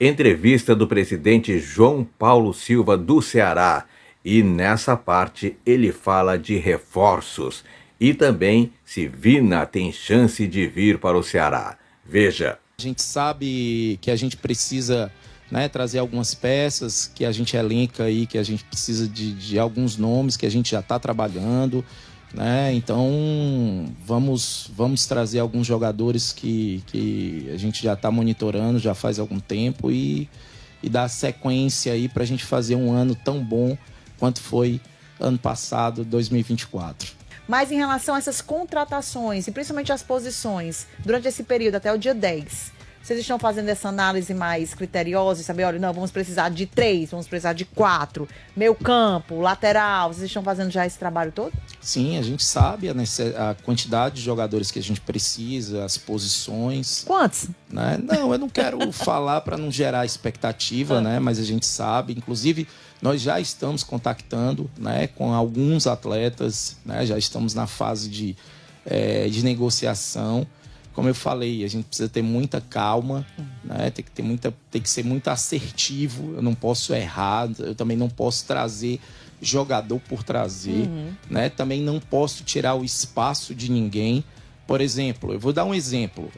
entrevista do presidente João Paulo Silva do Ceará. E nessa parte ele fala de reforços e também se Vina tem chance de vir para o Ceará. Veja. A gente sabe que a gente precisa, né, trazer algumas peças, que a gente elenca aí, que a gente precisa de alguns nomes que a gente já está trabalhando, né? Então vamos trazer alguns jogadores que a gente já está monitorando já faz algum tempo e dar sequência aí para a gente fazer um ano tão bom quanto foi ano passado, 2024. Mas em relação a essas contratações, e principalmente as posições, durante esse período, até o dia 10, vocês estão fazendo essa análise mais criteriosa, saber, olha, não, vamos precisar de 3, vamos precisar de 4, meio campo, lateral, vocês estão fazendo já esse trabalho todo? Sim, a gente sabe a quantidade de jogadores que a gente precisa, as posições. Quantos? Né? Não, eu não quero falar para não gerar expectativa, né? Mas a gente sabe, inclusive nós já estamos contactando, né, com alguns atletas, né? Já estamos na fase de negociação. Como eu falei, a gente precisa ter muita calma, né? Tem que ser muito assertivo. Eu não posso errar, eu também não posso trazer jogador por trazer, né? Também não posso tirar o espaço de ninguém. Por exemplo, eu vou dar um exemplo.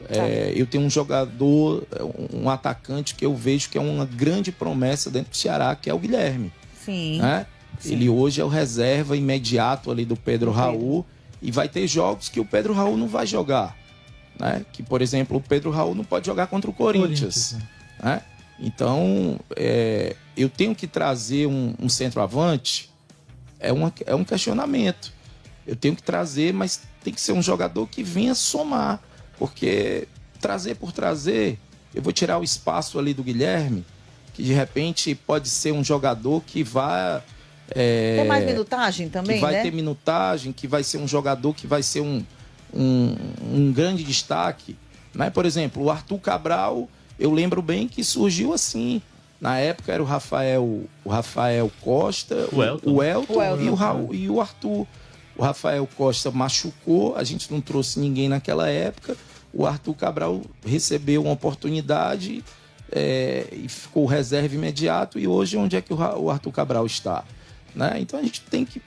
Eu tenho um jogador, um atacante que eu vejo que é uma grande promessa dentro do Ceará, que é o Guilherme. Sim. Né? Sim. Ele hoje é o reserva imediato ali do Pedro Raul, e vai ter jogos que o Pedro Raul não vai jogar. Né? Que, por exemplo, o Pedro Raul não pode jogar contra o Corinthians. Né? Então, eu tenho que trazer um centroavante, é um questionamento. Eu tenho que trazer, mas tem que ser um jogador que venha somar, porque trazer por trazer, eu vou tirar o espaço ali do Guilherme, que de repente pode ser um jogador que vai... Tem mais minutagem também, que vai né? ter minutagem, que vai ser um jogador que vai ser um grande destaque. Né? Por exemplo, o Arthur Cabral, eu lembro bem que surgiu assim. Na época era o Rafael Costa, o Elton e o Arthur. O Rafael Costa machucou, a gente não trouxe ninguém naquela época. O Arthur Cabral recebeu uma oportunidade e ficou reserva imediato. E hoje, onde é que o Arthur Cabral está? Né? Então a gente tem que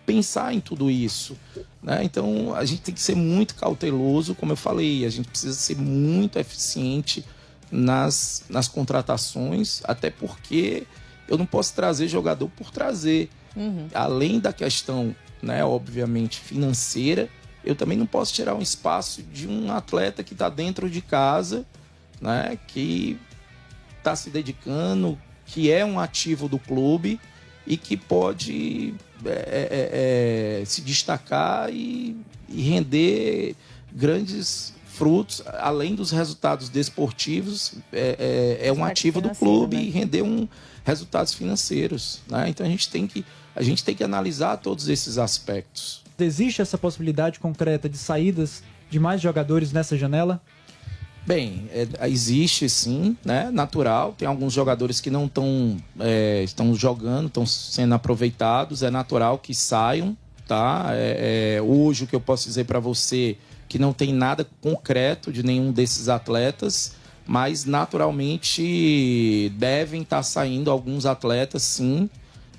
pensar em tudo isso. Né? Então a gente tem que ser muito cauteloso, como eu falei, a gente precisa ser muito eficiente nas contratações, até porque eu não posso trazer jogador por trazer. Além da questão, né, obviamente, financeira, eu também não posso tirar um espaço de um atleta que está dentro de casa, né, que está se dedicando, que é um ativo do clube e que pode se destacar e render grandes frutos, além dos resultados desportivos, é um ativo do clube, né? E render resultados financeiros. Né? Então a gente tem que analisar todos esses aspectos. Existe essa possibilidade concreta de saídas de mais jogadores nessa janela? Bem, existe sim, né? Natural. Tem alguns jogadores que não estão jogando, estão sendo aproveitados. É natural que saiam, tá? Hoje o que eu posso dizer para você que não tem nada concreto de nenhum desses atletas, mas naturalmente devem estar saindo alguns atletas, sim,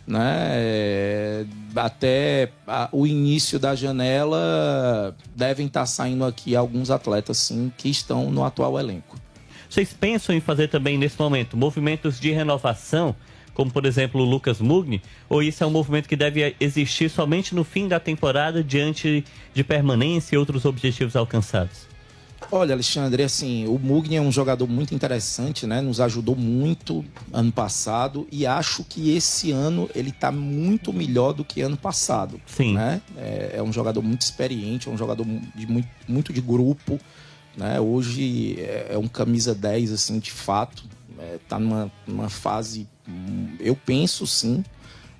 né? Até o início da janela devem estar saindo aqui alguns atletas, sim, que estão no atual elenco. Vocês pensam em fazer também, nesse momento, movimentos de renovação, como, por exemplo, o Lucas Mugni, ou isso é um movimento que deve existir somente no fim da temporada, diante de permanência e outros objetivos alcançados? Olha, Alexandre, assim, o Mugni é um jogador muito interessante, né? Nos ajudou muito ano passado e acho que esse ano ele está muito melhor do que ano passado. Sim. Né? É um jogador muito experiente, é um jogador muito de grupo, né? Hoje é um camisa 10, assim, de fato. Está numa fase, eu penso sim,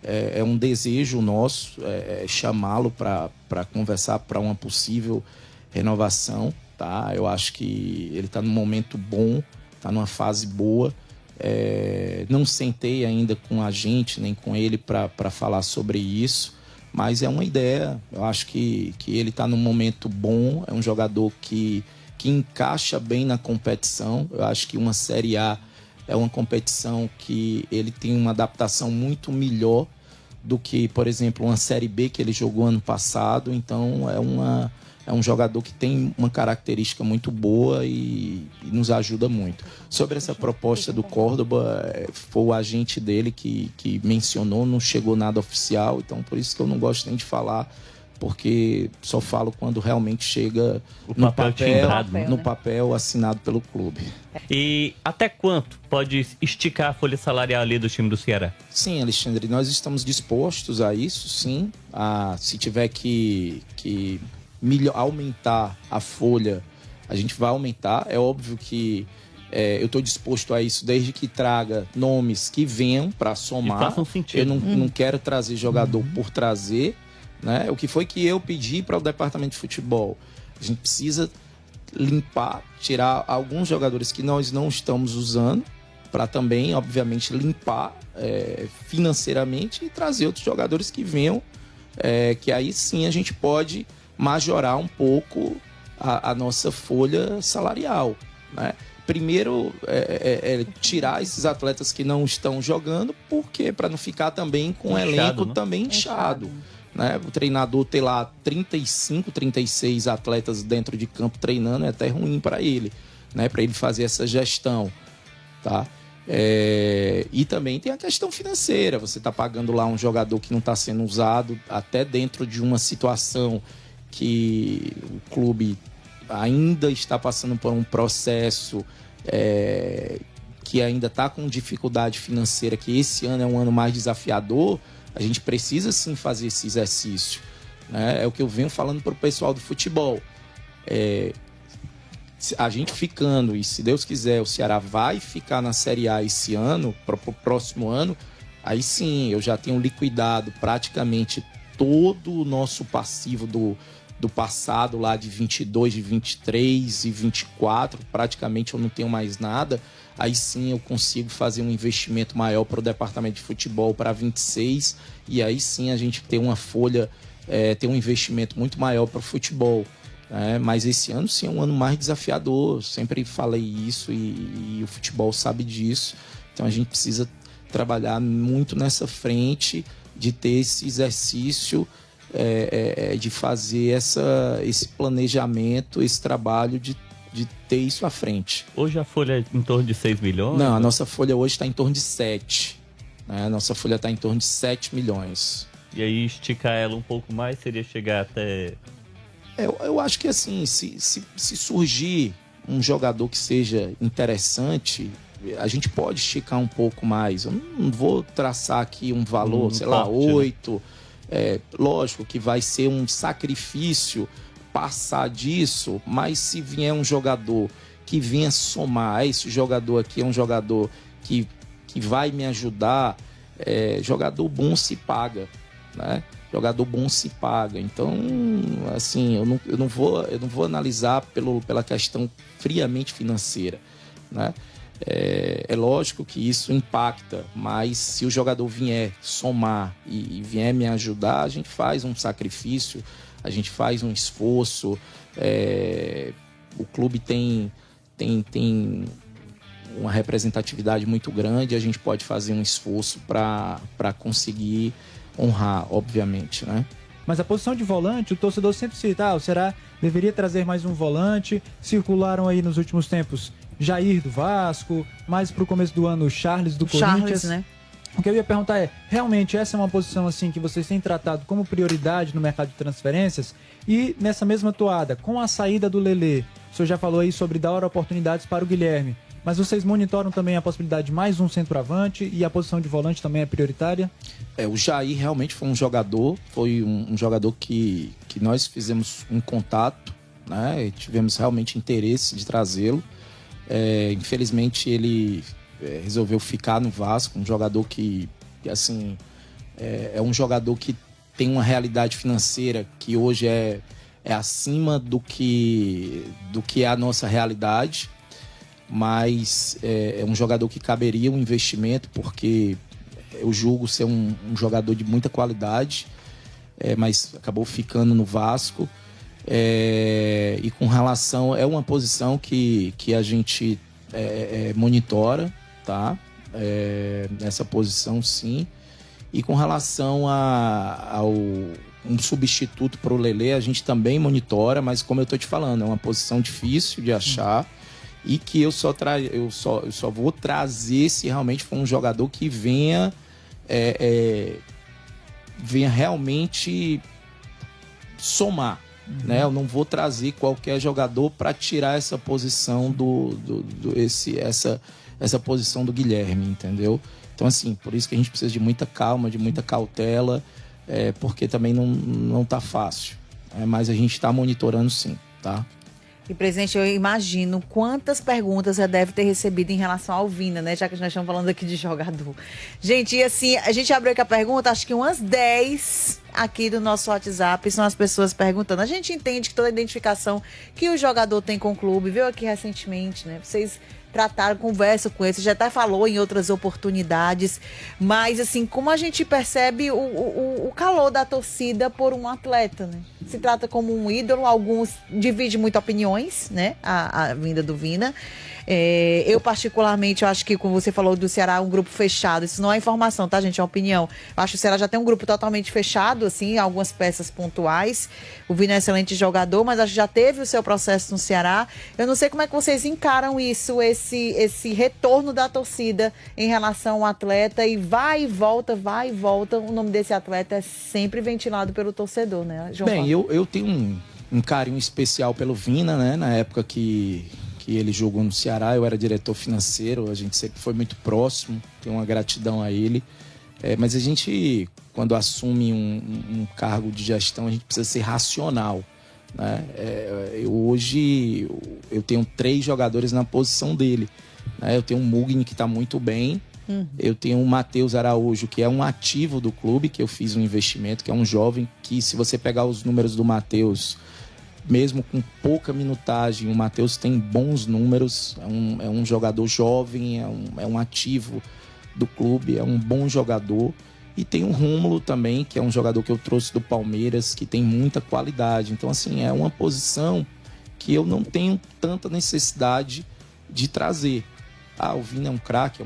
é um desejo nosso chamá-lo para conversar para uma possível renovação. Tá? Eu acho que ele está num momento bom, está numa fase boa. Não sentei ainda com a gente, nem com ele para falar sobre isso, mas é uma ideia. Eu acho que ele está num momento bom, é um jogador que encaixa bem na competição. Eu acho que uma Série A é uma competição que ele tem uma adaptação muito melhor do que, por exemplo, uma Série B que ele jogou ano passado. Então é um jogador que tem uma característica muito boa e nos ajuda muito. Sobre essa proposta do Córdoba, foi o agente dele que mencionou, não chegou nada oficial, então por isso que eu não gosto nem de falar, porque só falo quando realmente chega no papel assinado pelo clube. E até quanto pode esticar a folha salarial ali do time do Ceará? Sim, Alexandre, nós estamos dispostos a isso, sim. Se tiver que aumentar a folha, a gente vai aumentar. É óbvio que eu estou disposto a isso desde que traga nomes que venham para somar. E façam sentido. Eu não quero trazer jogador por trazer, né? O que foi que eu pedi para o departamento de futebol? A gente precisa limpar, tirar alguns jogadores que nós não estamos usando, para também, obviamente, limpar financeiramente e trazer outros jogadores que venham, que aí sim a gente pode majorar um pouco a nossa folha salarial, né? Primeiro, tirar esses atletas que não estão jogando, porque para não ficar também com o elenco, né? Também inchado. Né? O treinador ter lá 35, 36 atletas dentro de campo treinando é até ruim para ele, né? Para ele fazer essa gestão, tá? E também tem a questão financeira. Você está pagando lá um jogador que não está sendo usado, até dentro de uma situação que o clube ainda está passando por um processo que ainda está com dificuldade financeira, que esse ano é um ano mais desafiador. A gente precisa sim fazer esse exercício, né? É o que eu venho falando para o pessoal do futebol. A gente ficando, e se Deus quiser, o Ceará vai ficar na Série A esse ano, para o próximo ano, aí sim eu já tenho liquidado praticamente todo o nosso passivo do passado lá de 22, de 23 e 24, praticamente eu não tenho mais nada. Aí sim eu consigo fazer um investimento maior para o departamento de futebol para 26, e aí sim a gente tem uma folha, ter um investimento muito maior para o futebol. Mas esse ano sim é um ano mais desafiador, eu sempre falei isso e o futebol sabe disso. Então a gente precisa trabalhar muito nessa frente de ter esse exercício, de fazer esse planejamento, esse trabalho de ter isso à frente. Hoje a folha é em torno de 6 milhões? Não, a nossa folha hoje está em torno de 7. Né? A nossa folha está em torno de 7 milhões. E aí esticar ela um pouco mais seria chegar até... Eu acho que assim, se surgir um jogador que seja interessante, a gente pode esticar um pouco mais. Eu não vou traçar aqui um valor, sei lá, 8. Né? Lógico que vai ser um sacrifício passar disso, mas se vier um jogador que venha somar, esse jogador aqui é um jogador que vai me ajudar, jogador bom se paga, né? Jogador bom se paga. Então, assim, eu não vou analisar pela questão friamente financeira, né? É lógico que isso impacta, mas se o jogador vier somar e vier me ajudar, a gente faz um sacrifício, a gente faz um esforço. O clube tem uma representatividade muito grande, a gente pode fazer um esforço para conseguir honrar, obviamente, né? Mas a posição de volante, o torcedor sempre cita, o Ceará deveria trazer mais um volante. Circularam aí nos últimos tempos Jair do Vasco, mais pro começo do ano o Charles do Corinthians. Né? O que eu ia perguntar realmente essa é uma posição assim que vocês têm tratado como prioridade no mercado de transferências? E nessa mesma toada, com a saída do Lelê, o senhor já falou aí sobre dar oportunidades para o Guilherme, mas vocês monitoram também a possibilidade de mais um centroavante e a posição de volante também é prioritária? O Jair realmente foi um jogador que nós fizemos um contato, né? E tivemos realmente interesse de trazê-lo. Infelizmente ele resolveu ficar no Vasco, um jogador que assim, é um jogador que tem uma realidade financeira que hoje é acima do que é a nossa realidade, mas é um jogador que caberia um investimento, porque eu julgo ser um jogador de muita qualidade, mas acabou ficando no Vasco. E com relação, é uma posição que a gente monitora, tá? Nessa posição, sim. E com relação ao um substituto para o Lelê, a gente também monitora, mas como eu tô te falando, é uma posição difícil de achar e que eu só vou trazer se realmente for um jogador que venha realmente somar, né? Eu não vou trazer qualquer jogador para tirar essa posição essa posição do Guilherme, entendeu? Então, assim, por isso que a gente precisa de muita calma, de muita cautela, porque também não tá fácil. Mas a gente está monitorando sim, tá? E, presidente, eu imagino quantas perguntas você deve ter recebido em relação ao Vina, né? Já que nós estamos falando aqui de jogador. Gente, e assim, a gente abriu aqui a pergunta, acho que umas 10 aqui do nosso WhatsApp são as pessoas perguntando. A gente entende que toda a identificação que o jogador tem com o clube, veio aqui recentemente, né? Vocês trataram, conversam com ele, você já até falou em outras oportunidades, mas assim, como a gente percebe o calor da torcida por um atleta, né? Se trata como um ídolo, alguns dividem muito opiniões, né? A vinda do Vina. Eu particularmente, eu acho que, como você falou do Ceará, é um grupo fechado. Isso não é informação, tá, gente? É uma opinião. Eu acho que o Ceará já tem um grupo totalmente fechado, assim, algumas peças pontuais. O Vina é excelente jogador, mas acho que já teve o seu processo no Ceará. Eu não sei como é que vocês encaram isso, esse retorno da torcida em relação ao atleta, e vai e volta. O nome desse atleta é sempre ventilado pelo torcedor, né, João Bem, Paulo? eu tenho um carinho especial pelo Vina, né? Na época que ele jogou no Ceará, eu era diretor financeiro, a gente sempre foi muito próximo, tenho uma gratidão a ele. Mas a gente, quando assume um cargo de gestão, a gente precisa ser racional, né? Hoje eu tenho 3 jogadores na posição dele, né? Eu tenho um Mugni que está muito bem, eu tenho o Matheus Araújo, que é um ativo do clube, que eu fiz um investimento, que é um jovem que, se você pegar os números do Matheus, mesmo com pouca minutagem, o Matheus tem bons números, é um jogador jovem, é um ativo do clube, é um bom jogador. E tem o Rômulo também, que é um jogador que eu trouxe do Palmeiras, que tem muita qualidade. Então, assim, é uma posição que eu não tenho tanta necessidade de trazer. O Vina é um craque,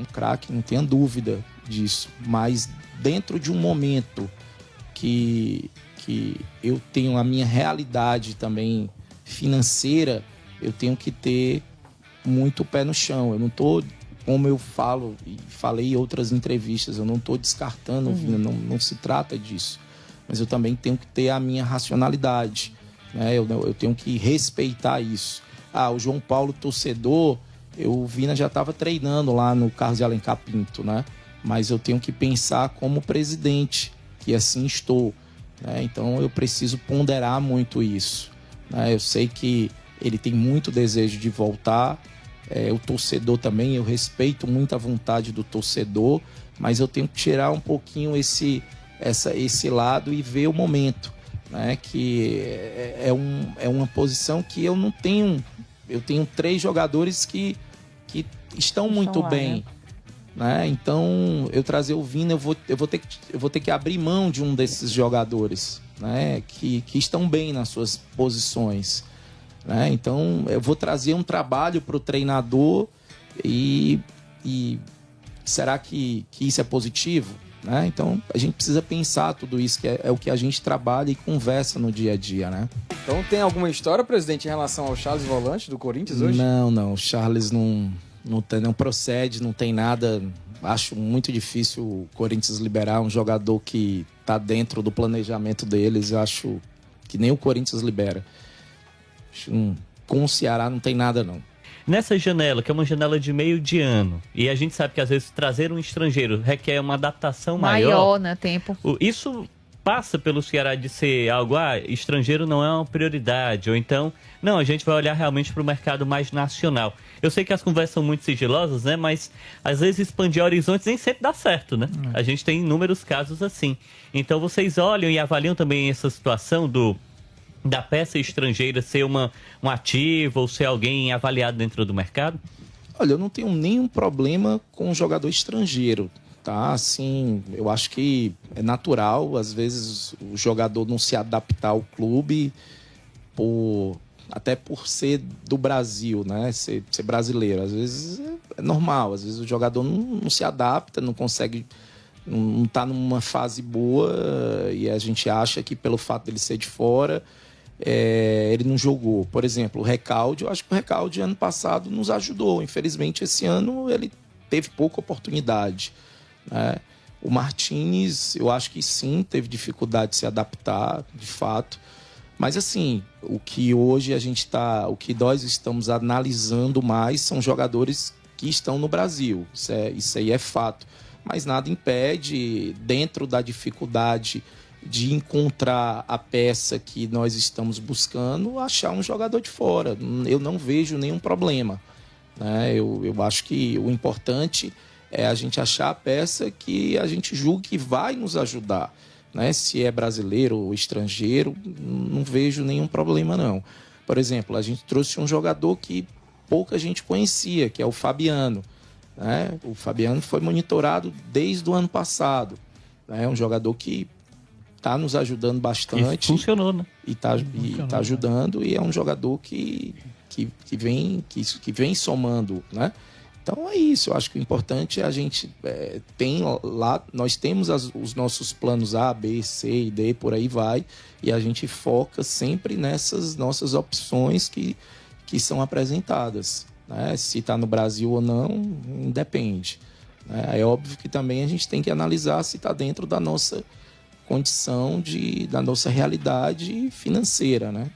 não tenha dúvida disso. Mas dentro de um momento que eu tenho a minha realidade também financeira, eu tenho que ter muito pé no chão. Eu não tô, como eu falo e falei em outras entrevistas, eu não tô descartando o Vina, não se trata disso. Mas eu também tenho que ter a minha racionalidade, né? Eu tenho que respeitar isso. O João Paulo, torcedor, o Vina já estava treinando lá no Carlos de Alencar Pinto, né? Mas eu tenho que pensar como presidente, que assim estou. Então eu preciso ponderar muito isso, né? Eu sei que ele tem muito desejo de voltar, o torcedor também, eu respeito muito a vontade do torcedor, mas eu tenho que tirar um pouquinho esse lado e ver o momento, né? Que é uma posição que eu não tenho. Eu tenho 3 jogadores que estão muito lá, bem, né? Então, eu trazer o Vina, eu vou ter que abrir mão de um desses jogadores, né? Que estão bem nas suas posições, né? Então, eu vou trazer um trabalho para o treinador e será que isso é positivo, né? Então, a gente precisa pensar tudo isso, que é o que a gente trabalha e conversa no dia a dia, né? Então, tem alguma história, presidente, em relação ao Charles volante do Corinthians hoje? Não, o Charles não procede, não tem nada. Acho muito difícil o Corinthians liberar um jogador que está dentro do planejamento deles. Eu acho que nem o Corinthians libera. Com o Ceará não tem nada, não. Nessa janela, que é uma janela de meio de ano, e a gente sabe que às vezes trazer um estrangeiro requer uma adaptação maior, né? Tempo. Isso passa pelo Ceará de ser algo, estrangeiro não é uma prioridade, ou então, não, a gente vai olhar realmente para o mercado mais nacional. Eu sei que as conversas são muito sigilosas, né, mas às vezes expandir horizontes nem sempre dá certo, né? A gente tem inúmeros casos assim. Então vocês olham e avaliam também essa situação da peça estrangeira ser um ativo ou ser alguém avaliado dentro do mercado? Olha, eu não tenho nenhum problema com um jogador estrangeiro, tá? Assim, eu acho que é natural, às vezes, o jogador não se adaptar ao clube por até por ser do Brasil, né? Ser brasileiro. Às vezes é normal, às vezes o jogador não se adapta, não consegue, não está numa fase boa e a gente acha que pelo fato dele ser de fora, ele não jogou. Por exemplo, o Recalde, eu acho que o Recalde ano passado nos ajudou. Infelizmente, esse ano ele teve pouca oportunidade, né? O Martínez, eu acho que sim, teve dificuldade de se adaptar, de fato. Mas assim, o que hoje o que nós estamos analisando mais são jogadores que estão no Brasil. Isso aí é fato. Mas nada impede, dentro da dificuldade de encontrar a peça que nós estamos buscando, achar um jogador de fora. Eu não vejo nenhum problema, né? Eu acho que o importante é a gente achar a peça que a gente julga que vai nos ajudar, né? Se é brasileiro ou estrangeiro, não vejo nenhum problema, não. Por exemplo, a gente trouxe um jogador que pouca gente conhecia, que é o Fabiano, né? O Fabiano foi monitorado desde o ano passado, né? É um jogador que está nos ajudando bastante. E funcionou, né? E está ajudando, e é um jogador que vem somando, né? Então é isso, eu acho que o importante é a gente nós temos os nossos planos A, B, C e D, por aí vai, e a gente foca sempre nessas nossas opções que são apresentadas, né? Se está no Brasil ou não, independe, né? É óbvio que também a gente tem que analisar se está dentro da nossa condição, da nossa realidade financeira, né?